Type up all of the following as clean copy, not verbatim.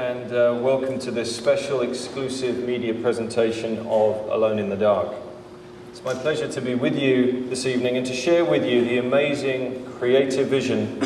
and welcome to this special exclusive media presentation of Alone in the Dark. It's my pleasure to be with you this evening and to share with you the amazing creative vision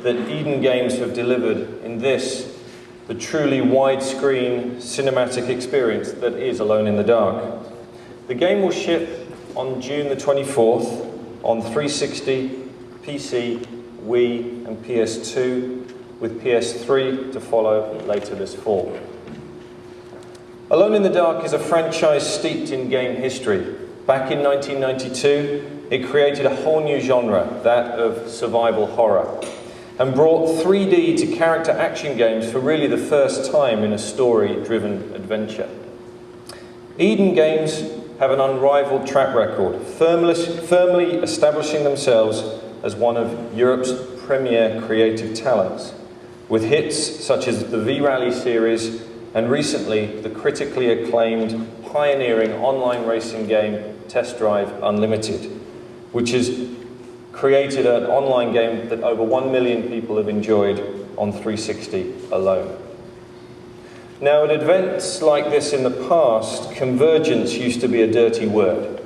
that Eden Games have delivered in this, the truly widescreen cinematic experience that is Alone in the Dark. The game will ship on June the 24th on 360, PC, Wii and PS2, with PS3 to follow later this fall. Alone in the Dark is a franchise steeped in game history. Back in 1992, it created a whole new genre, that of survival horror, and brought 3D to character action games for really the first time in a story-driven adventure. Eden Games have an unrivaled track record, firmly establishing themselves as one of Europe's premier creative talents, with hits such as the V-Rally series and recently the critically acclaimed pioneering online racing game Test Drive Unlimited, which has created an online game that over 1 million people have enjoyed on 360 alone. Now, at events like this in the past, convergence used to be a dirty word.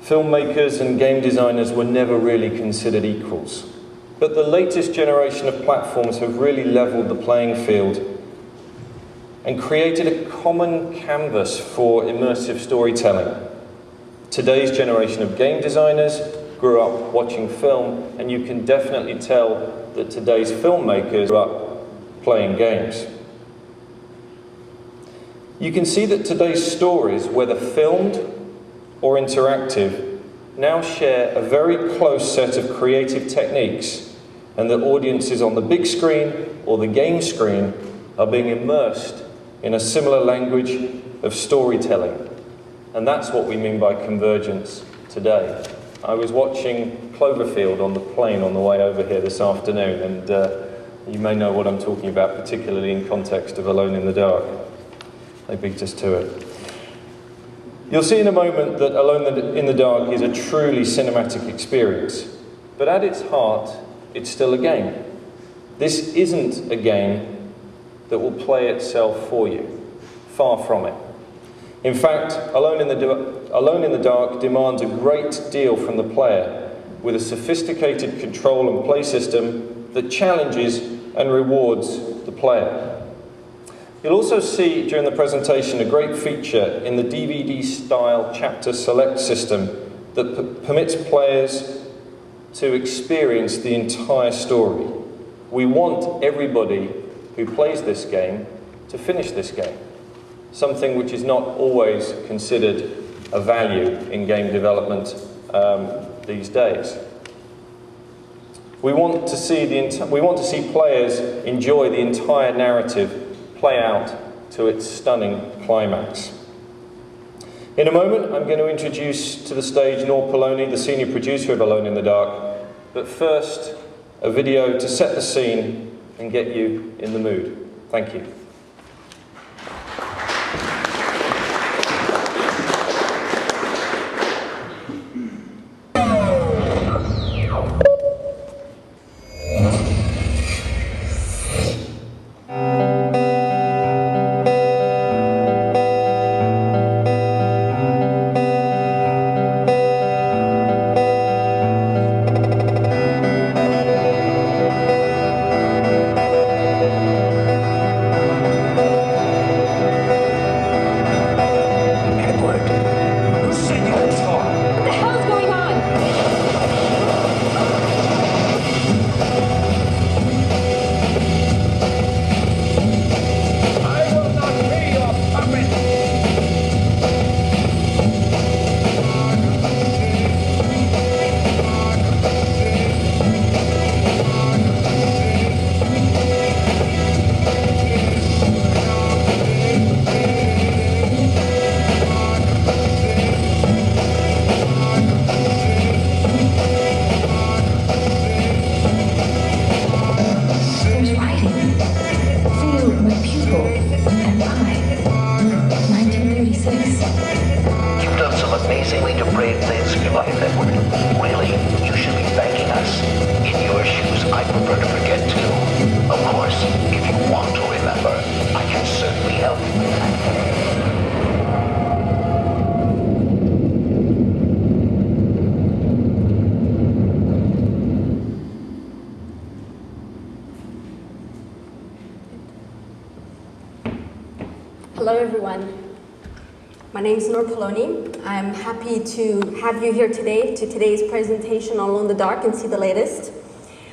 Filmmakers and game designers were never really considered equals. But the latest generation of platforms have really leveled the playing field and created a common canvas for immersive storytelling. Today's generation of game designers grew up watching film, and you can definitely tell that today's filmmakers grew up playing games. You can see that today's stories, whether filmed or interactive, now share a very close set of creative techniques, and that audiences on the big screen or the game screen are being immersed in a similar language of storytelling. And that's what we mean by convergence today. I was watching Cloverfield on the plane on the way over here this afternoon, and you may know what I'm talking about, particularly in context of Alone in the Dark. They beat us to it. You'll see in a moment that Alone in the Dark is a truly cinematic experience, but at its heart, it's still a game. This isn't a game that will play itself for you. Far from it. In fact, Alone in the Dark demands a great deal from the player, with a sophisticated control and play system that challenges and rewards the player. You'll also see during the presentation a great feature in the DVD-style chapter select system that permits players to experience the entire story. We want everybody who plays this game to finish this game, something which is not always considered a value in game development these days. We want to see players enjoy the entire narrative play out to its stunning climax. In a moment, I'm going to introduce to the stage Noor Poloni, the senior producer of Alone in the Dark, but first, a video to set the scene and get you in the mood. Thank you. Hello everyone. My name is Noor Poloni. I'm happy to have you here today to today's presentation on Alone in the Dark and See the Latest.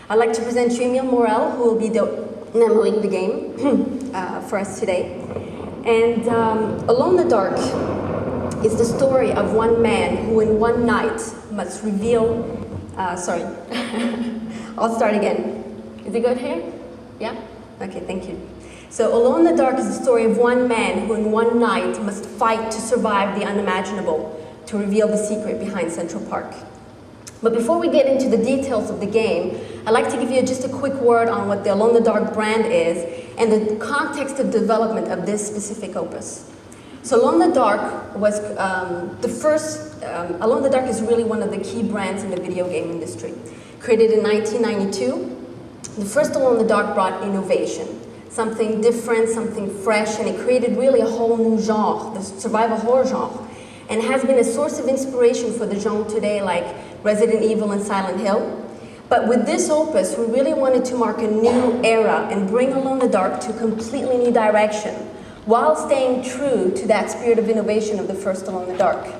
I'd like to present you Emile Morel, who will be demoing the game for us today. And Alone in the Dark is the story of one man who in one night must reveal, sorry, I'll start again. Is it good here? Yeah? Okay, thank you. So Alone in the Dark is the story of one man who in one night must fight to survive the unimaginable, to reveal the secret behind Central Park. But before we get into the details of the game, I'd like to give you just a quick word on what the Alone in the Dark brand is and the context of development of this specific opus. So Alone in the Dark was the first, Alone in the Dark is really one of the key brands in the video game industry. Created in 1992, the first Alone in the Dark brought innovation. Something different, something fresh, and it created really a whole new genre, the survival horror genre, and has been a source of inspiration for the genre today, like Resident Evil and Silent Hill. But with this opus, we really wanted to mark a new era and bring Alone in the Dark to a completely new direction, while staying true to that spirit of innovation of the first Alone in the Dark.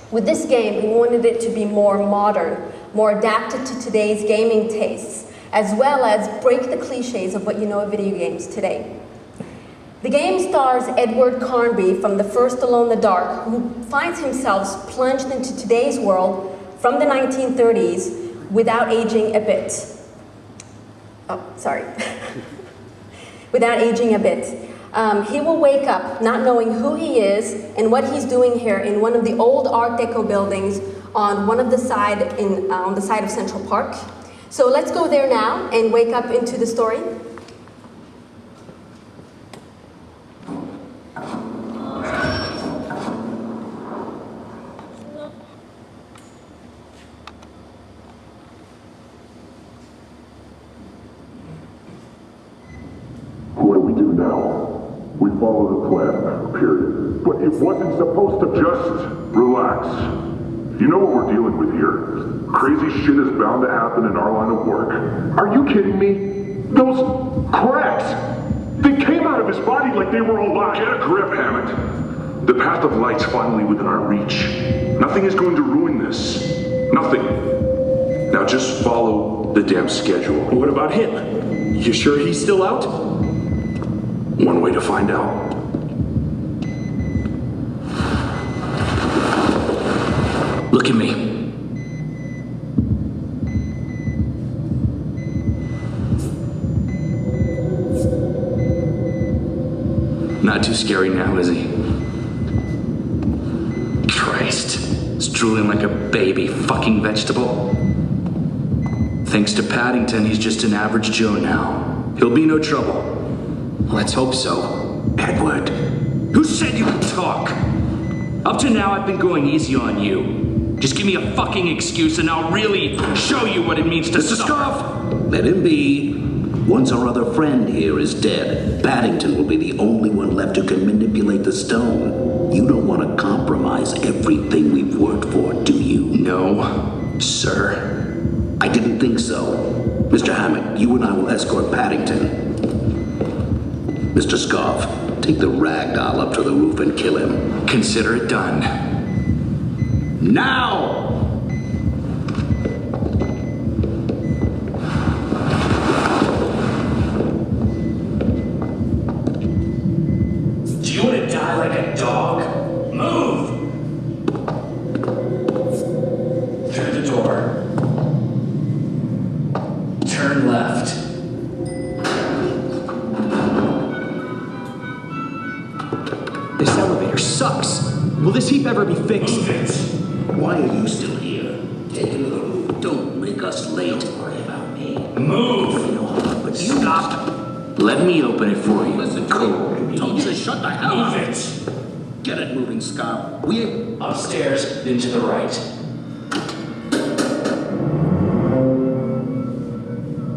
With this game, we wanted it to be more modern, more adapted to today's gaming tastes, as well as break the cliches of what you know of video games today. The game stars Edward Carnby from the first Alone in the Dark, who finds himself plunged into today's world from the 1930s without aging a bit. Oh, sorry. Without aging a bit. He will wake up not knowing who he is and what he's doing here in one of the old Art Deco buildings on one of the side on the side of Central Park. So let's go there now and wake up into the story. What do we do now? We follow the plan, period. But it wasn't supposed to just relax. You know what we're dealing with here. Crazy shit is bound to happen in our line of work. Are you kidding me? Those cracks! They came out of his body like they were alive. Get a grip, Hammett. The path of light's finally within our reach. Nothing is going to ruin this. Nothing. Now just follow the damn schedule. What about him? You sure he's still out? One way to find out. Look at me. Not too scary now, is he? Christ. He's drooling like a baby fucking vegetable. Thanks to Paddington, he's just an average Joe now. He'll be no trouble. Let's hope so. Edward. Who said you could talk? Up to now, I've been going easy on you. Just give me a fucking excuse and I'll really show you what it means to suffer. Let him be. Once our other friend here is dead, Paddington will be the only one left who can manipulate the stone. You don't want to compromise everything we've worked for, do you? No, sir. I didn't think so. Mr. Hammett, you and I will escort Paddington. Mr. Scarf, take the rag doll up to the roof and kill him. Consider it done. Now! Do you want to die like a dog? Move! Through the door. Turn left. This elevator sucks. Will this heap ever be fixed? Move it. Why are you still here? Take him to the roof. Don't make us late. Don't worry about me. Move! But you Stop! Let me open it for you. Listen to me. Don't say shut the hell Move up. it! Get it moving, Scarf. We... Upstairs, then to the right.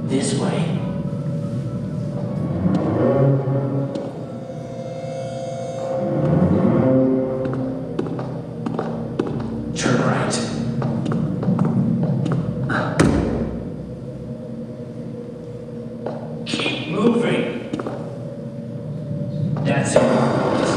This way. Turn right. Keep moving. That's it.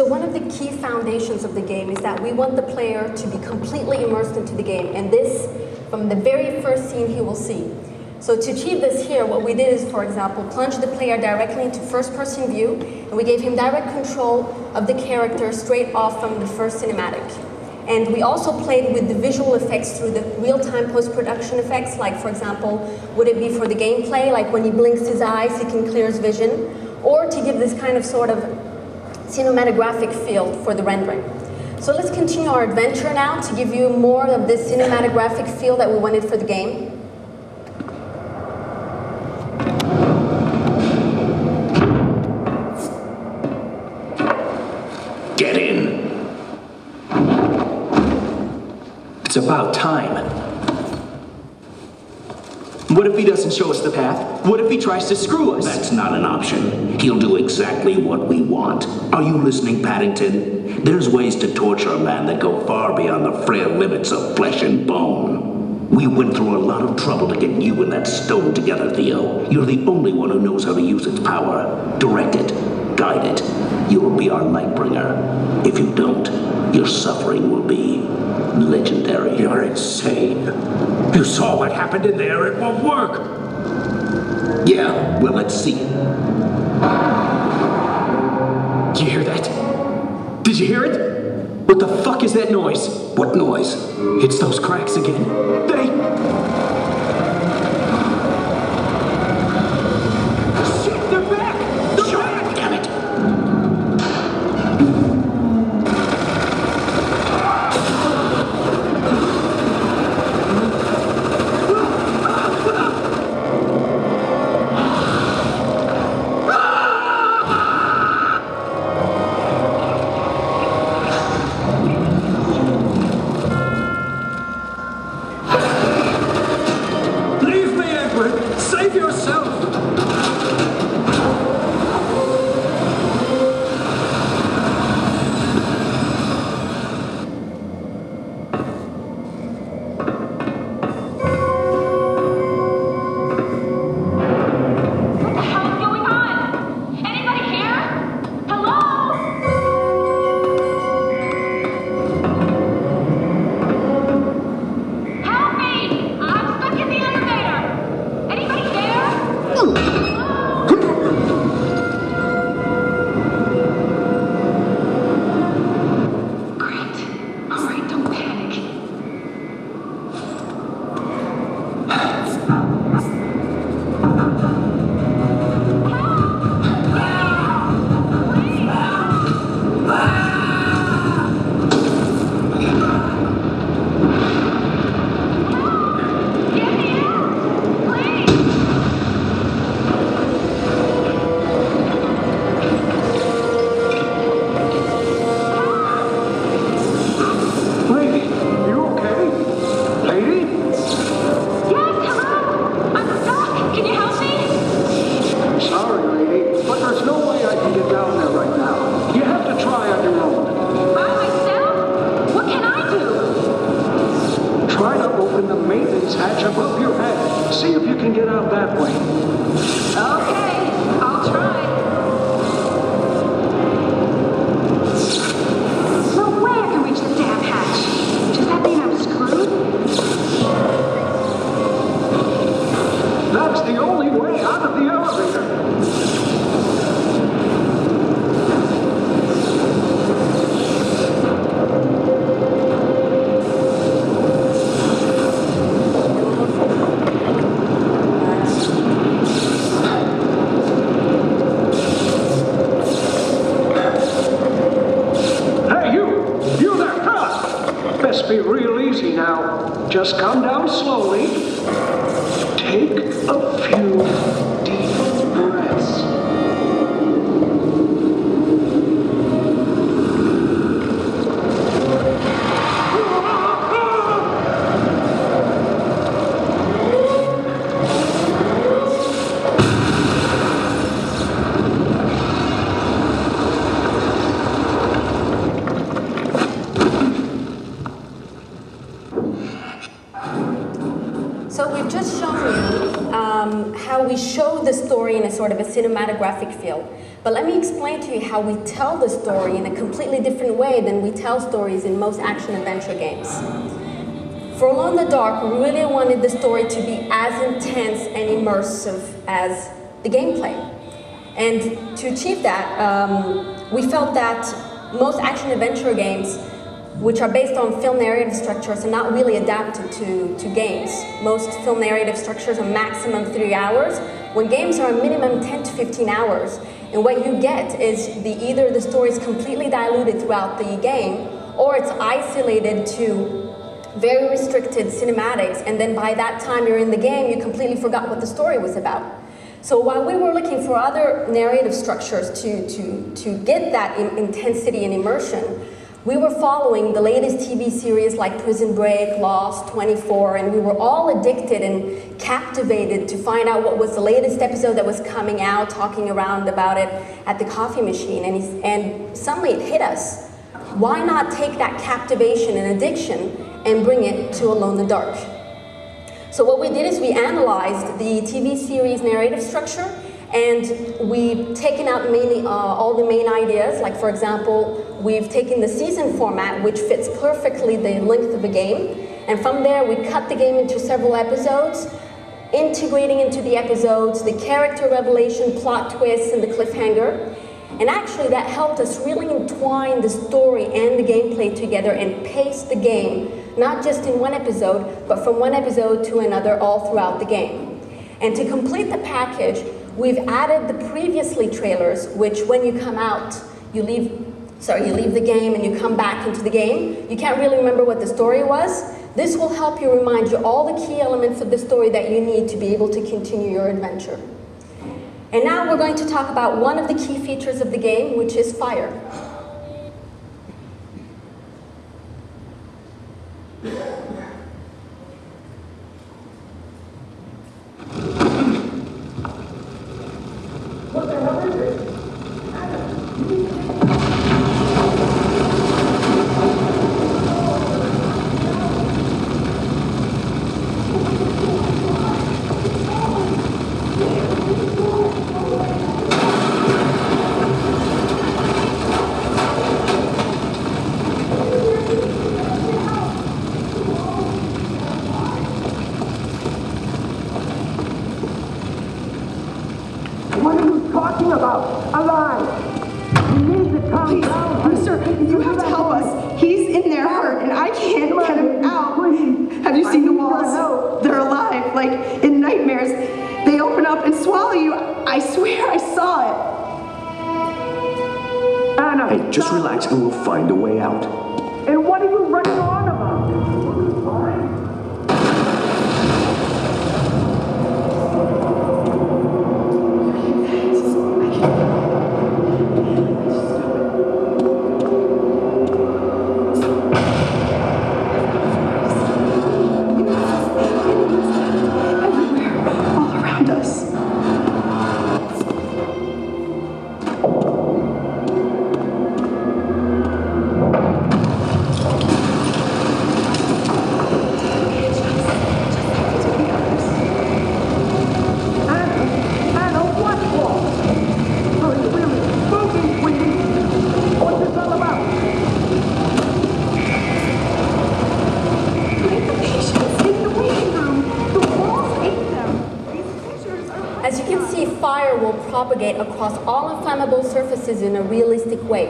So one of the key foundations of the game is that we want the player to be completely immersed into the game, and this from the very first scene he will see. So to achieve this here, what we did is, for example, plunge the player directly into first-person view, and we gave him direct control of the character straight off from the first cinematic. And we also played with the visual effects through the real-time post-production effects, like, for example, would it be for the gameplay, like when he blinks his eyes, he can clear his vision, or to give this kind of sort of cinematographic feel for the rendering. So let's continue our adventure now to give you more of this cinematographic feel that we wanted for the game. Get in. It's about time. What if he doesn't show us the path? What if he tries to screw us? That's not an option. He'll do exactly what we want. Are you listening, Paddington? There's ways to torture a man that go far beyond the frail limits of flesh and bone. We went through a lot of trouble to get you and that stone together, Theo. You're the only one who knows how to use its power. Direct it. Guide it. You'll be our Lightbringer. If you don't, your suffering will be legendary. You're insane. You saw what happened in there. It won't work. Yeah, well, let's see. Did you hear that? Did you hear it? What the fuck is that noise? What noise? It's those cracks again. Shit, they're back! They're back! Damn it. Leave me, Edward. Save yourself. What the hell is going on? Anybody here? Hello? Help me! I'm stuck in the elevator! Anybody there? Great. All right, don't panic. Get me out! Please! Lady, you okay? Lady? Yes, hello? I'm stuck. Can you help me? Sorry, lady, but there's no way I can get down there right now. You have to try on your own. By myself? What can I do? Try to open the maintenance hatch above your head. See if you can get out that way. Okay, I'll try. No way I can reach the damn hatch. Does that mean I'm screwed? That's the only way out of the elevator. Hey, you there, fella! Best be real easy now. Just come down slowly. Take a few deep breaths. the story in a sort of a cinematographic feel. But let me explain to you how we tell the story in a completely different way than we tell stories in most action-adventure games. For Alone in the Dark, we really wanted the story to be as intense and immersive as the gameplay. And to achieve that, we felt that most action-adventure games, which are based on film narrative structures, are not really adapted to games. Most film narrative structures are maximum 3 hours, when games are a minimum 10 to 15 hours. And what you get is either the story is completely diluted throughout the game, or it's isolated to very restricted cinematics, and then by that time you're in the game, you completely forgot what the story was about. So while we were looking for other narrative structures to get that intensity and immersion, we were following the latest TV series like Prison Break, Lost, 24, and we were all addicted and captivated to find out what was the latest episode that was coming out, talking around about it at the coffee machine, and suddenly it hit us. Why not take that captivation and addiction and bring it to Alone in the Dark? So what we did is we analyzed the TV series narrative structure, and we've taken out mainly all the main ideas. Like, for example, we've taken the season format, which fits perfectly the length of a game, and from there we cut the game into several episodes, integrating into the episodes the character revelation, plot twists, and the cliffhanger. And actually that helped us really entwine the story and the gameplay together and pace the game, not just in one episode, but from one episode to another all throughout the game. And to complete the package, we've added the previously trailers, which when you come out, you leave the game and you come back into the game. You can't really remember what the story was. This will help you remind you all the key elements of the story that you need to be able to continue your adventure. And now we're going to talk about one of the key features of the game, which is fire. What the hell is it? What are you talking about? Alive! You need to calm down. Sir, you have to help us. He's in there hurt, and I can't get him out. Please. Have you seen the I need your walls? help. They're alive, like in nightmares. They open up and swallow you. I swear I saw it. Anna, Hey, just stop. relax and we'll find a way out. And what are you running on about? Everywhere, all around us. Anna, what for? Hurry, really, moving, please. What's this all about? Look at the patients in the waiting room. The walls ate them. These pictures are... As you can see, fire will propagate across all inflammable surfaces in a realistic way.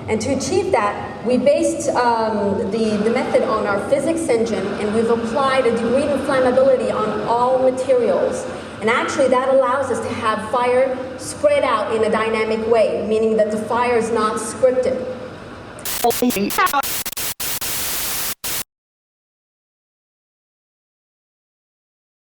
And to achieve that, we based the method on our physics engine, and we've applied a degree of inflammability on all materials. And actually that allows us to have fire spread out in a dynamic way, meaning that the fire is not scripted.